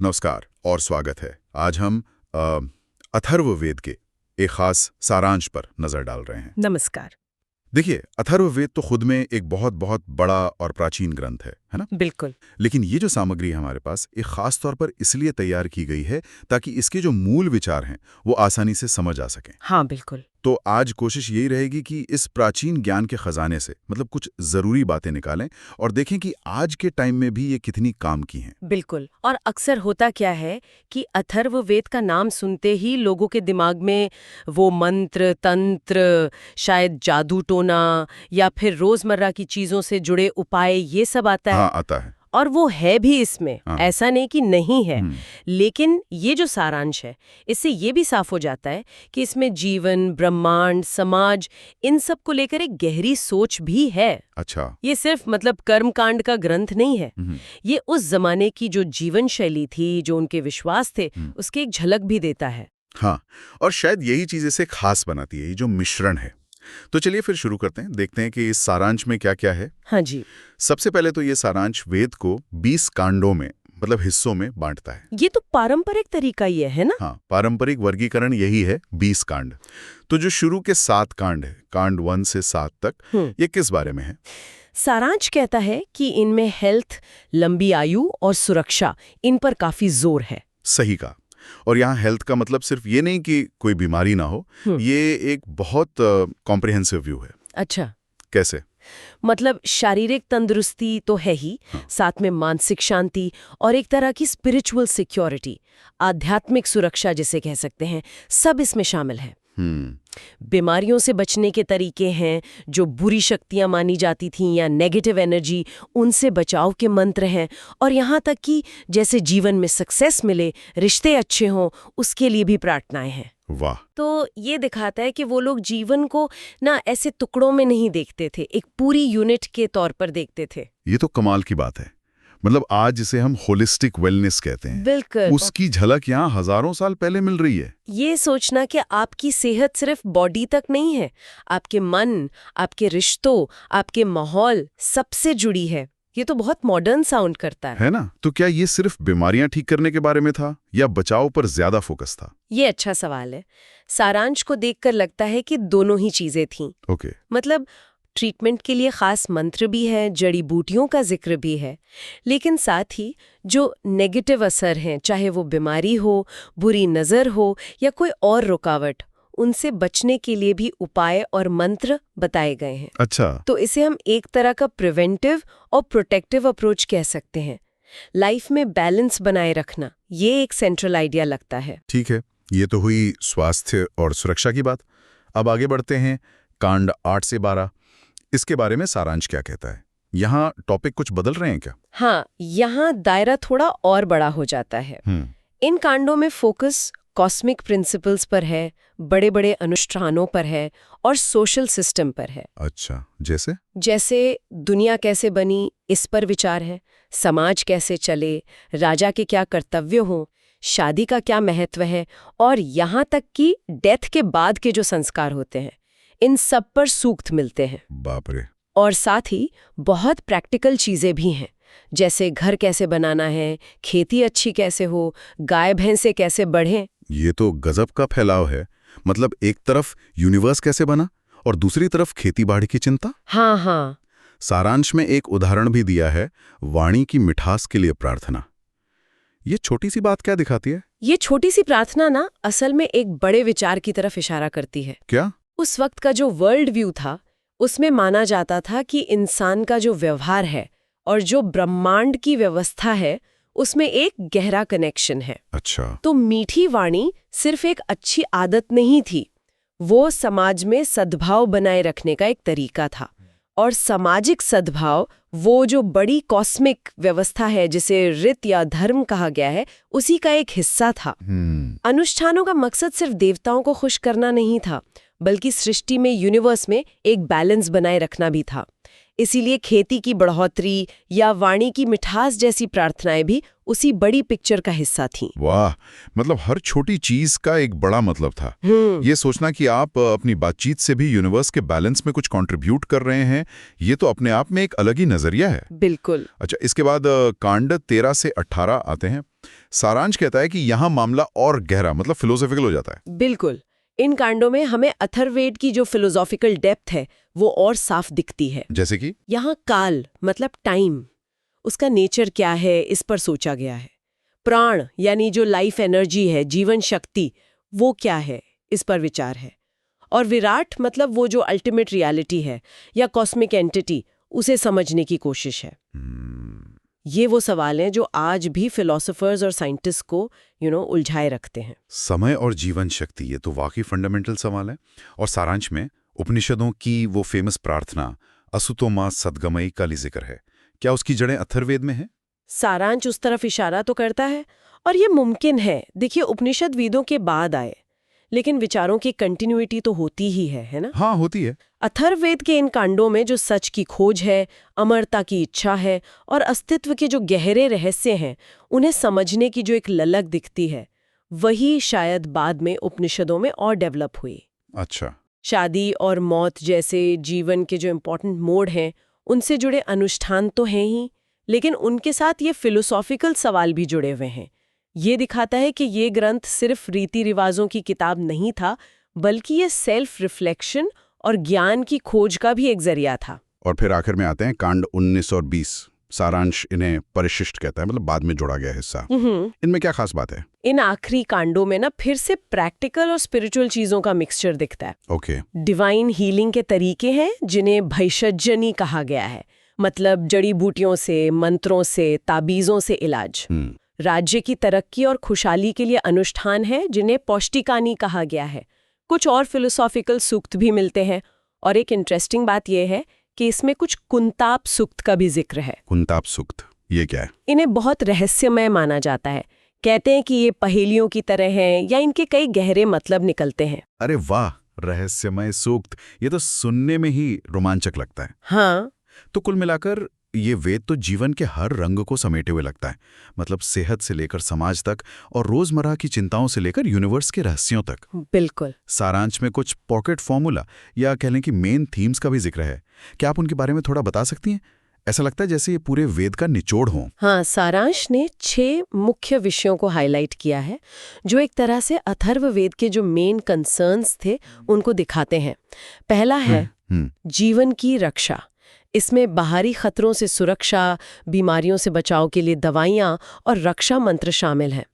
नमस्कार और स्वागत है। आज हम अथर्ववेद के एक खास सारांश पर नजर डाल रहे हैं। नमस्कार। देखिए, अथर्ववेद तो खुद में एक बहुत बहुत बड़ा और प्राचीन ग्रंथ है ना? बिल्कुल। लेकिन ये जो सामग्री है हमारे पास, एक खास तौर पर इसलिए तैयार की गई है ताकि इसके जो मूल विचार हैं वो आसानी से समझ आ सकें। हाँ, बिल्कुल। तो आज कोशिश यही रहेगी कि इस प्राचीन ज्ञान के खजाने से मतलब कुछ जरूरी बातें निकालें और देखें कि आज के टाइम में भी ये कितनी काम की हैं। बिल्कुल। और अक्सर होता क्या है कि अथर्ववेद का नाम सुनते ही लोगों के दिमाग में वो मंत्र, तंत्र, शायद जादू टोना या फिर रोजमर्रा की चीजों से जुड़े उपाय, ये सब आता है। हाँ, आता है। और वो है भी इसमें, हाँ। ऐसा नहीं कि नहीं है। लेकिन ये जो सारांश है, इससे ये भी साफ हो जाता है कि इसमें जीवन, ब्रह्मांड, समाज, इन सब को लेकर एक गहरी सोच भी है। अच्छा। ये सिर्फ मतलब कर्मकांड का ग्रंथ नहीं है। ये उस जमाने की जो जीवन शैली थी, जो उनके विश्वास थे, उसकी एक झलक भी देता है। हाँ, और शायद यही चीज इसे खास बनाती है, ये जो मिश्रण है। तो चलिए फिर शुरू करते हैं, देखते हैं कि इस सारांश में क्या क्या है। हाँ जी। सबसे पहले तो ये सारांश वेद को 20 कांडों में मतलब हिस्सों में बांटता है। ये तो पारंपरिक तरीका ये है ना? हाँ, पारंपरिक वर्गीकरण यही है, 20 कांड। तो जो शुरू के 7 कांड है, कांड 1 से 7 तक, ये किस बारे में है? सारांश कहता है कि इनमें हेल्थ, लंबी आयु और सुरक्षा, इन पर काफी जोर है। सही कहा। और यहाँ हेल्थ का मतलब सिर्फ ये नहीं कि कोई बीमारी ना हो, ये एक बहुत कॉम्प्रिहेंसिव व्यू है। अच्छा। कैसे? मतलब शारीरिक तंदुरुस्ती तो है ही, साथ में मानसिक शांति और एक तरह की स्पिरिचुअल सिक्योरिटी, आध्यात्मिक सुरक्षा जिसे कह सकते हैं, सब इसमें शामिल है। बीमारियों से बचने के तरीके हैं, जो बुरी शक्तियां मानी जाती थीं या नेगेटिव एनर्जी, उनसे बचाव के मंत्र हैं, और यहाँ तक कि जैसे जीवन में सक्सेस मिले, रिश्ते अच्छे हों, उसके लिए भी प्रार्थनाएं हैं। वाह। तो ये दिखाता है कि वो लोग जीवन को ना ऐसे टुकड़ों में नहीं देखते थे, एक पूरी यूनिट के तौर पर देखते थे। ये तो कमाल की बात है। मतलब आज जिसे हम होलिस्टिक वेलनेस कहते हैं, बिल्कुल, उसकी झलक यहाँ हजारों साल पहले मिल रही है। ये सोचना कि आपकी सेहत सिर्फ बॉडी तक नहीं है, आपके मन, आपके रिश्तों, आपके माहौल, सबसे जुड़ी है। ये तो बहुत मॉडर्न साउंड करता है ना? तो क्या ये सिर्फ बीमारियां ठीक करने के बारे में था या बचाव पर ज्यादा फोकस था? ये अच्छा सवाल है। सारांश को देखकर लगता है कि दोनों ही चीजें थीं। ओके। मतलब ट्रीटमेंट के लिए खास मंत्र भी है, जड़ी बूटियों का जिक्र भी है, लेकिन साथ ही जो नेगेटिव असर हैं, चाहे वो बीमारी हो, बुरी नज़र हो या कोई और रुकावट, उनसे बचने के लिए भी उपाय और मंत्र बताए गए हैं। अच्छा। तो इसे हम एक तरह का प्रिवेंटिव और प्रोटेक्टिव अप्रोच कह सकते हैं। लाइफ में बैलेंस बनाए रखना, ये एक सेंट्रल आइडिया लगता है। ठीक है, ये तो हुई स्वास्थ्य और सुरक्षा की बात। अब आगे बढ़ते हैं, कांड 8 से 12। इसके बारे में सारांश क्या कहता है? यहाँ टॉपिक कुछ बदल रहे हैं क्या? हाँ, यहाँ दायरा थोड़ा और बड़ा हो जाता है। इन कांडों में फोकस कॉस्मिक प्रिंसिपल्स पर है, बड़े बड़े अनुष्ठानों पर है और सोशल सिस्टम पर है। अच्छा, जैसे दुनिया कैसे बनी, इस पर विचार है। समाज कैसे चले, राजा के क्या कर्तव्य हों, शादी का क्या महत्व है, और यहाँ तक कि डेथ के बाद के जो संस्कार होते हैं, इन सब पर सूक्त मिलते हैं। बाप रे। और साथ ही बहुत प्रैक्टिकल चीजें भी हैं, जैसे घर कैसे बनाना है, खेती अच्छी कैसे हो, गाय भैंसे कैसे बढ़ें। ये तो गजब का फैलाव है। मतलब एक तरफ यूनिवर्स कैसे बना और दूसरी तरफ खेती बाड़ी की चिंता। हाँ। सारांश में एक उदाहरण भी दिया है, वाणी की मिठास के लिए प्रार्थना। ये छोटी सी बात क्या दिखाती है? ये छोटी सी प्रार्थना ना असल में एक बड़े विचार की तरफ इशारा करती है। क्या? उस वक्त का जो वर्ल्ड व्यू था, उसमें माना जाता था कि इंसान का जो व्यवहार है और जो ब्रह्मांड की व्यवस्था है, उसमें एक गहरा कनेक्शन है। अच्छा। तो मीठी वाणी सिर्फ एक अच्छी आदत नहीं थी, वो समाज में सद्भाव बनाए रखने का एक तरीका था। और सामाजिक सद्भाव, वो जो बड़ी कॉस्मिक व्यवस्था है जिसे ऋत या धर्म कहा गया है, उसी का एक हिस्सा था। अनुष्ठानों का मकसद सिर्फ देवताओं को खुश करना नहीं था, बल्कि सृष्टि में, यूनिवर्स में एक बैलेंस बनाए रखना भी था। इसीलिए खेती की बढ़ोतरी या वाणी की मिठास जैसी प्रार्थनाएं भी उसी बड़ी पिक्चर का हिस्सा थीं। वाह, मतलब हर छोटी चीज का एक बड़ा मतलब था। ये सोचना कि आप अपनी बातचीत से भी यूनिवर्स के बैलेंस में कुछ कंट्रीब्यूट कर रहे हैं, ये तो अपने आप में एक अलग ही नजरिया है। बिल्कुल। अच्छा, इसके बाद कांड 13 से 18 आते हैं। सारांश कहता है कि यहाँ मामला और गहरा, मतलब फिलोसॉफिकल हो जाता है। बिल्कुल। इन कांडों में हमें अथर्ववेद की जो फिलोसॉफिकल डेप्थ है वो और साफ दिखती है। जैसे कि यहाँ काल मतलब टाइम, उसका नेचर क्या है, इस पर सोचा गया है। प्राण यानी जो लाइफ एनर्जी है, जीवन शक्ति, वो क्या है, इस पर विचार है। और विराट मतलब वो जो अल्टीमेट रियलिटी है या कॉस्मिक एंटिटी, उसे समझने की कोशिश है। ये वो सवाल हैं जो आज भी फिलोसोफर्स और साइंटिस्ट को उलझाए रखते हैं। समय और जीवन शक्ति, ये तो वाकई फंडामेंटल सवाल है। और सारांश में उपनिषदों की वो फेमस प्रार्थना असुतो मा सद्गमयी का जिक्र है। क्या उसकी जड़ें अथर्ववेद में है? सारांश उस तरफ इशारा तो करता है, और ये मुमकिन है। देखिए, उपनिषद वेदों के बाद आए, लेकिन विचारों की कंटिन्यूटी तो होती ही है ना? हाँ, होती है। अथर्ववेद के इन कांडों में जो सच की खोज है, अमरता की इच्छा है और अस्तित्व के जो गहरे रहस्य हैं, उन्हें समझने की जो एक ललक दिखती है, वही शायद बाद में उपनिषदों में और डेवलप हुई। अच्छा। शादी और मौत जैसे जीवन के जो इम्पोर्टेंट मोड हैं, उनसे जुड़े अनुष्ठान तो हैं ही, लेकिन उनके साथ ये फिलोसॉफिकल सवाल भी जुड़े हुए हैं। ये दिखाता है कि ये ग्रंथ सिर्फ रीति रिवाजों की किताब नहीं था, बल्कि ये सेल्फ रिफ्लेक्शन और ज्ञान की खोज का भी एक जरिया था। और फिर आखिर में आते हैं कांड 19 और 20। सारांश इन्हें परिशिष्ट कहता है, मतलब बाद में जोड़ा गया हिस्सा। इनमें क्या खास बात है? इन आखिरी कांडों में ना फिर से प्रैक्टिकल और स्पिरिचुअल चीजों का मिक्सचर दिखता है। ओके। डिवाइन हीलिंग के तरीके हैं जिन्हें भैषज्जनी कहा गया है, मतलब जड़ी बूटियों से, मंत्रों से, ताबीजों से इलाज। राज्य की तरक्की और खुशहाली के लिए अनुष्ठान है जिन्हें पौष्टिकानी कहा गया है। कुछ और फिलोसॉफिकल सूक्त भी मिलते हैं, और एक इंटरेस्टिंग बात यह है कि इसमें कुछ कुंताप सूक्त का भी जिक्र है। कुंताप सूक्त, ये क्या है? इन्हें बहुत रहस्यमय माना जाता है। कहते हैं कि ये पहेलियों की तरह हैं या इनके कई गहरे मतलब निकलते हैं। अरे वाह, रहस्यमय सूक्त, ये तो सुनने में ही रोमांचक लगता है। हाँ, तो कुल मिलाकर ये वेद तो जीवन के हर रंग को समेटे हुए लगता है, मतलब सेहत से लेकर समाज तक और रोजमर्रा की चिंताओं से लेकर यूनिवर्स के रहस्यों तक। बिल्कुल। सारांश में कुछ पॉकेट फॉर्मूला या कह लें कि मेन थीम्स का भी जिक्र है। क्या आप उनके बारे में थोड़ा बता सकती हैं? ऐसा लगता है जैसे ये पूरे वेद का निचोड़ हो। हाँ, सारांश ने 6 मुख्य विषयों को हाईलाइट किया है, जो एक तरह से अथर्ववेद के जो मेन कंसर्न्स थे उनको दिखाते हैं। पहला है जीवन की रक्षा। इसमें बाहरी खतरों से सुरक्षा, बीमारियों से बचाव के लिए दवाइयाँ और रक्षा मंत्र शामिल हैं।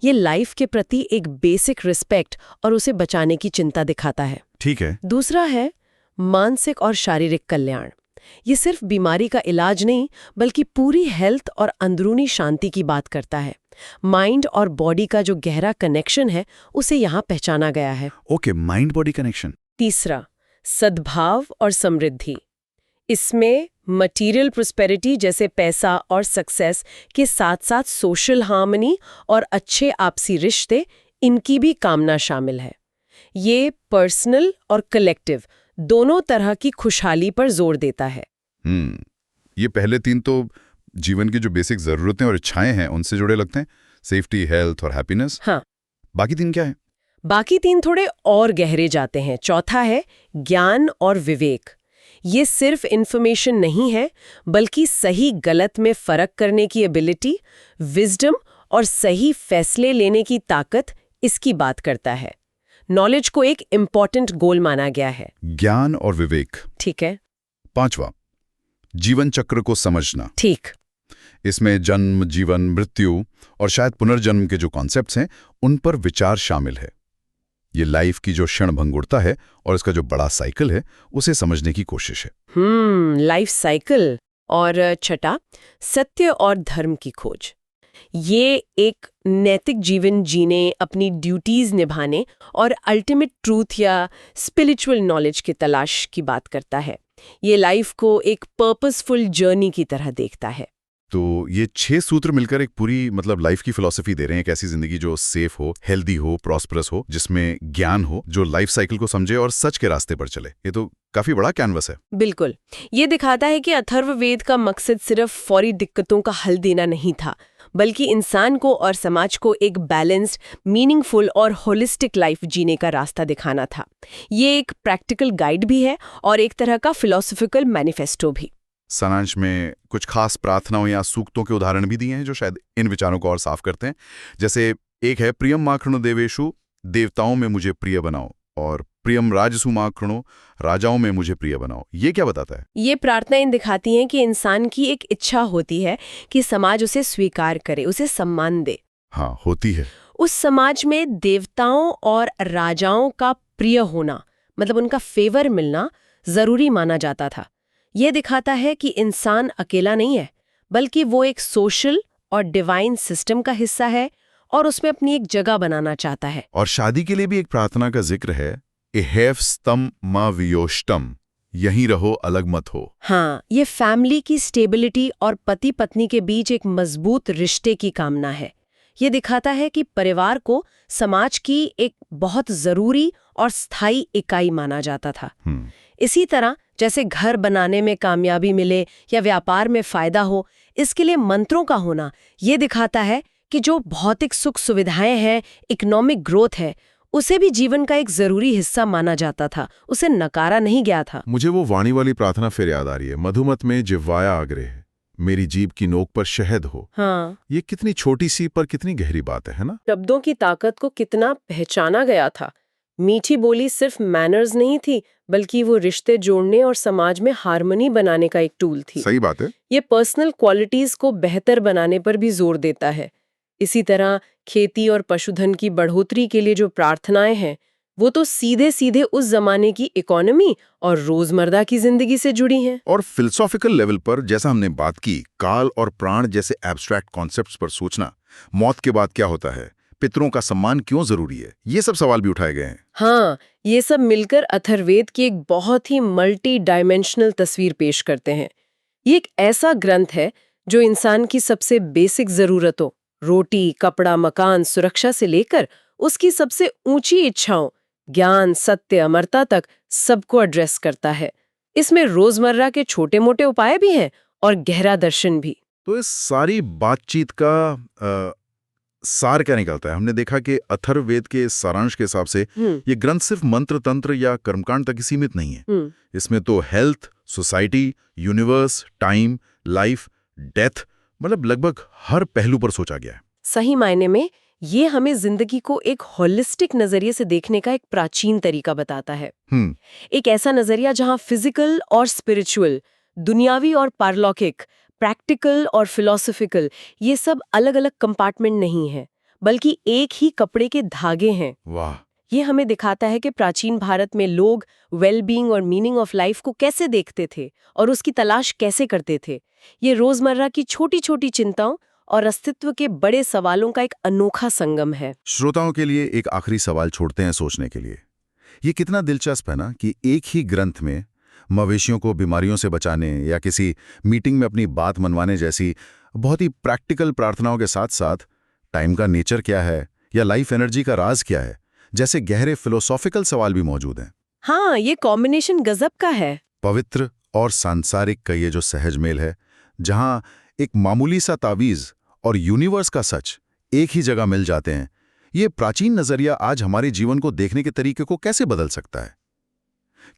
ये लाइफ के प्रति एक बेसिक रिस्पेक्ट और उसे बचाने की चिंता दिखाता है। ठीक है। दूसरा है मानसिक और शारीरिक कल्याण। ये सिर्फ बीमारी का इलाज नहीं, बल्कि पूरी हेल्थ और अंदरूनी शांति की बात करता है। माइंड और बॉडी का जो गहरा कनेक्शन है, उसे यहाँ पहचाना गया है। Okay, mind body connection. तीसरा, सद्भाव और समृद्धि। इसमें मटेरियल प्रोस्पेरिटी जैसे पैसा और सक्सेस के साथ साथ सोशल हार्मनी और अच्छे आपसी रिश्ते, इनकी भी कामना शामिल है। ये पर्सनल और कलेक्टिव दोनों तरह की खुशहाली पर जोर देता है। ये पहले 3 तो जीवन की जो बेसिक जरूरतें और इच्छाएं हैं उनसे जुड़े लगते हैं, सेफ्टी, हेल्थ और हैप्पीनेस। हाँ। बाकी 3 क्या है? बाकी 3 थोड़े और गहरे जाते हैं। चौथा है ज्ञान और विवेक। ये सिर्फ इन्फॉर्मेशन नहीं है, बल्कि सही गलत में फर्क करने की एबिलिटी, विजडम और सही फैसले लेने की ताकत, इसकी बात करता है। नॉलेज को एक इम्पॉर्टेंट गोल माना गया है। ज्ञान और विवेक। ठीक है। 5वां, जीवन चक्र को समझना। ठीक। इसमें जन्म, जीवन, मृत्यु और शायद पुनर्जन्म के जो कॉन्सेप्ट्स हैं, उन पर विचार शामिल है। ये लाइफ की जो क्षण भंगुरता है और इसका जो बड़ा साइकिल है, उसे समझने की कोशिश है। Life cycle. और छठा, सत्य और धर्म की खोज। ये एक नैतिक जीवन जीने, अपनी ड्यूटीज निभाने और अल्टीमेट ट्रूथ या स्पिरिचुअल नॉलेज की तलाश की बात करता है। ये लाइफ को एक पर्पसफुल जर्नी की तरह देखता है। तो ये 6 सूत्र मिलकर एक पूरी मतलब लाइफ की फिलॉसफी दे रहे हैं, एक ऐसी जिंदगी जो सेफ हो, हेल्दी हो, प्रॉस्परस हो, जिसमें ज्ञान हो, जो लाइफ साइकिल को समझे और सच के रास्ते पर चले। ये तो काफी बड़ा कैनवस है। बिल्कुल। ये दिखाता है कि अथर्ववेद का मकसद सिर्फ फौरी दिक्कतों का हल देना नहीं था, बल्कि इंसान को और समाज को एक बैलेंस्ड, मीनिंगफुल और होलिस्टिक लाइफ जीने का रास्ता दिखाना था। ये एक प्रैक्टिकल गाइड भी है और एक तरह का फिलोसॉफिकल मैनिफेस्टो भी। सारांश में कुछ खास प्रार्थनाओं या सूक्तों के उदाहरण भी दिए हैं जो शायद इन विचारों को और साफ करते हैं। जैसे एक है प्रियम माखृणो देवेशु, देवताओं में मुझे प्रिय बनाओ, और प्रियम राजसु माखृणो, राजाओं में मुझे प्रिय बनाओ। ये क्या बताता है? ये प्रार्थनाएं दिखाती हैं कि इंसान की एक इच्छा होती है कि समाज उसे स्वीकार करे, उसे सम्मान दे। हाँ, होती है। उस समाज में देवताओं और राजाओं का प्रिय होना, मतलब उनका फेवर मिलना, जरूरी माना जाता था। ये दिखाता है कि इंसान अकेला नहीं है, बल्कि वो एक सोशल और डिवाइन सिस्टम का हिस्सा है और उसमें अपनी एक जगह बनाना चाहता है। और शादी के लिए भी एक प्रार्थना का जिक्र है, एहेव स्तम मा वियोष्टम, यहीं रहो, अलग मत हो। हाँ, ये फैमिली की स्टेबिलिटी और पति पत्नी के बीच एक मजबूत रिश्ते की कामना है। ये दिखाता है कि परिवार को समाज की एक बहुत जरूरी और स्थायी इकाई माना जाता था। इसी तरह जैसे घर बनाने में कामयाबी मिले या व्यापार में फायदा हो, इसके लिए मंत्रों का होना ये दिखाता है कि जो भौतिक सुख सुविधाएं हैं, इकोनॉमिक ग्रोथ है, उसे भी जीवन का एक जरूरी हिस्सा माना जाता था, उसे नकारा नहीं गया था। मुझे वो वाणी वाली प्रार्थना फिर याद आ रही है, मधुमत में जिह्वाया आग्रह, मेरी जीभ की नोक पर शहद हो। हाँ, ये कितनी छोटी सी पर कितनी गहरी बात है ना? शब्दों की ताकत को कितना पहचाना गया था। मीठी बोली सिर्फ मैनर्स नहीं थी, बल्कि वो रिश्ते जोड़ने और समाज में हार्मनी बनाने का एक टूल थी। सही बात है। ये पर्सनल क्वालिटीज को बेहतर बनाने पर भी जोर देता है। इसी तरह खेती और पशुधन की बढ़ोतरी के लिए जो प्रार्थनाएं हैं, वो तो सीधे सीधे उस जमाने की इकोनॉमी और रोजमर्रा की जिंदगी से जुड़ी हैं। और फिलोसॉफिकल लेवल पर जैसा हमने बात की, काल और प्राण जैसे एब्स्ट्रैक्ट कॉन्सेप्ट्स पर सोचना, मौत के बाद क्या होता है, पितरों का सम्मान क्यों जरूरी है, ये सब सवाल भी उठाए गए हैं। हाँ, ये सब मिलकर अथर्ववेद की एक बहुत ही मल्टी डायमेंशनल तस्वीर पेश करते हैं। ये एक ऐसा ग्रंथ है जो इंसान की सबसे बेसिक जरूरतों, रोटी, कपड़ा, मकान, सुरक्षा से लेकर उसकी सबसे ऊंची इच्छाओं, ज्ञान, सत्य, अमरता तक सबको एड्रेस करता है। इसमें रोजमर्रा के छोटे मोटे उपाय भी हैं और गहरा दर्शन भी। तो इस सारी बातचीत का सार क्या निकलता है? हमने देखा कि अथर्ववेद के सारांश के हिसाब से ये ग्रंथ सिर्फ मंत्र तंत्र या कर्मकांड तक ही सीमित नहीं है। इसमें तो health, society, universe, time, life, death, मतलब लगभग हर पहलू पर सोचा गया है। सही मायने में ये हमें जिंदगी को एक होलिस्टिक नजरिए से देखने का एक प्राचीन तरीका बताता है। एक ऐसा नजरिया जहां फिजिकल और स्पिरिचुअल, दुनियावी और पारलौकिक, प्रैक्टिकल और फिलोसॉफिकल, ये सब अलग अलग कंपार्टमेंट नहीं है, बल्कि एक ही कपड़े के धागे हैं। वाह! ये हमें दिखाता है कि प्राचीन भारत में लोग वेलबींग और मीनिंग ऑफ लाइफ को कैसे देखते थे और उसकी तलाश कैसे करते थे। ये रोजमर्रा की छोटी छोटी चिंताओं और अस्तित्व के बड़े सवालों का एक अनोखा संगम है। श्रोताओं के लिए एक आखिरी सवाल छोड़ते हैं सोचने के लिए। ये कितना दिलचस्प है ना कि एक ही ग्रंथ में मवेशियों को बीमारियों से बचाने या किसी मीटिंग में अपनी बात मनवाने जैसी बहुत ही प्रैक्टिकल प्रार्थनाओं के साथ साथ टाइम का नेचर क्या है या लाइफ एनर्जी का राज क्या है जैसे गहरे फिलोसॉफिकल सवाल भी मौजूद हैं। हाँ, ये कॉम्बिनेशन गजब का है। पवित्र और सांसारिक का ये जो सहज मेल है, जहां एक मामूली सा तावीज और यूनिवर्स का सच एक ही जगह मिल जाते हैं, ये प्राचीन नजरिया आज हमारे जीवन को देखने के तरीके को कैसे बदल सकता है?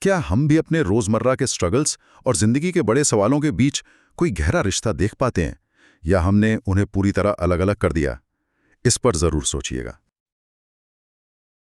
क्या हम भी अपने रोजमर्रा के स्ट्रगल्स और जिंदगी के बड़े सवालों के बीच कोई गहरा रिश्ता देख पाते हैं, या हमने उन्हें पूरी तरह अलग अलग कर दिया? इस पर जरूर सोचिएगा।